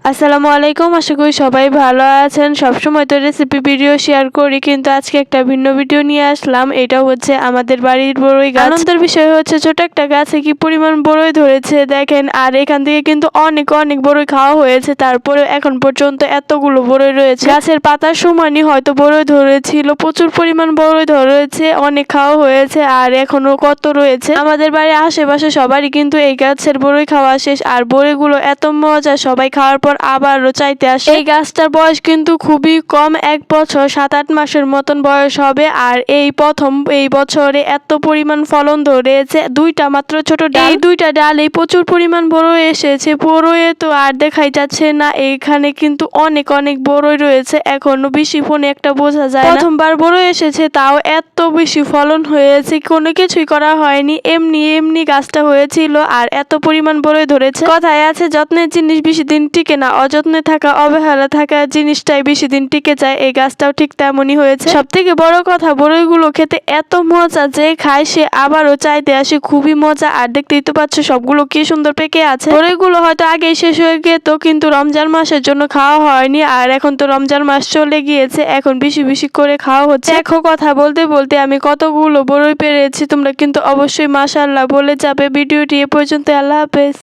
আসসালামু আলাইকুম, আশা করি সবাই ভালো আছেন। সবসময় তো রেসিপি ভিডিও শেয়ার করি, কিন্তু আজকে একটা ভিন্ন ভিডিও নিয়ে আসলাম। এটা হচ্ছে আমাদের বাড়ির বড়ই গাছ। আনন্দের বিষয় হচ্ছে ছোট একটা গাছে কি পরিমাণ বড়ই ধরেছে দেখেন। আর এখান থেকে কিন্তু অনেক অনেক বড়ই খাওয়া হয়েছে, তারপরে এখন পর্যন্ত এতগুলো বড়ই রয়েছে। গাছের পাতার সমানই হয়তো বড়ই ধরেছিল, প্রচুর পরিমাণ বড়ই ধরেছে, অনেক খাওয়া হয়েছে আর এখনো কত রয়েছে। আমাদের বাড়ির আশেপাশে সবারই কিন্তু এই গাছের বড়ই খাওয়া শেষ। আর বড়িগুলো এত মজা, সবাই খাওয়ার পর আবারও চাইতে আসে। এই গাছটার বয়স কিন্তু খুবই কম, 1 বছর 7-8 মাসের মতন বয়স হবে। আর এই প্রথম এই বছরে এত পরিমাণ ফলন ধরেছে, দুইটা মাত্র ছোট ডাল, এই দুইটা ডালেই প্রচুর পরিমাণ বড়ই এসেছে। বড়ই তো আর দেখাই যাচ্ছে না, এইখানে কিন্তু অনেক অনেক বড়ই রয়েছে, এখনো বেশি ফোনে একটা বোঝা যায় না। প্রথমবার বড়ই এসেছে, তাও এত বেশি ফলন হয়েছে, কোনো কিছুই করা হয়নি, এমনি এমনি গাছটা হয়েছিল আর এত পরিমাণ বড়ই ধরেছে। কথায় আছে যত্নের জিনিস বেশি দিন টিকে না, অযত্নে থাকা অবহেলা থাকা জিনিসটাই বেশি দিন টিকে যায়। এই গাছটাও ঠিক তেমনই হয়েছে। সব থেকে বড় কথা, বড়ইগুলো খেতে এত মজা, যে খায় সে আবারও চাইতে আসে, খুবই মজা। আর দেখতেই তো পাচ্ছ সবগুলো কি সুন্দর পেকে আছে। বড়ইগুলো হয়তো আগেই শেষ হয়ে যেত, কিন্তু রমজান মাসের জন্য খাওয়া হয়নি। আর এখন তো রমজান মাস চলে গিয়েছে, এখন বেশি বেশি করে খাওয়া হচ্ছে। দেখো, কথা বলতে বলতে আমি কতগুলো বড়ই পেরেছি, তোমরা কিন্তু অবশ্যই মাশাআল্লাহ বলে যাবে। ভিডিওটি এ পর্যন্ত, আল্লাহ হাফেজ।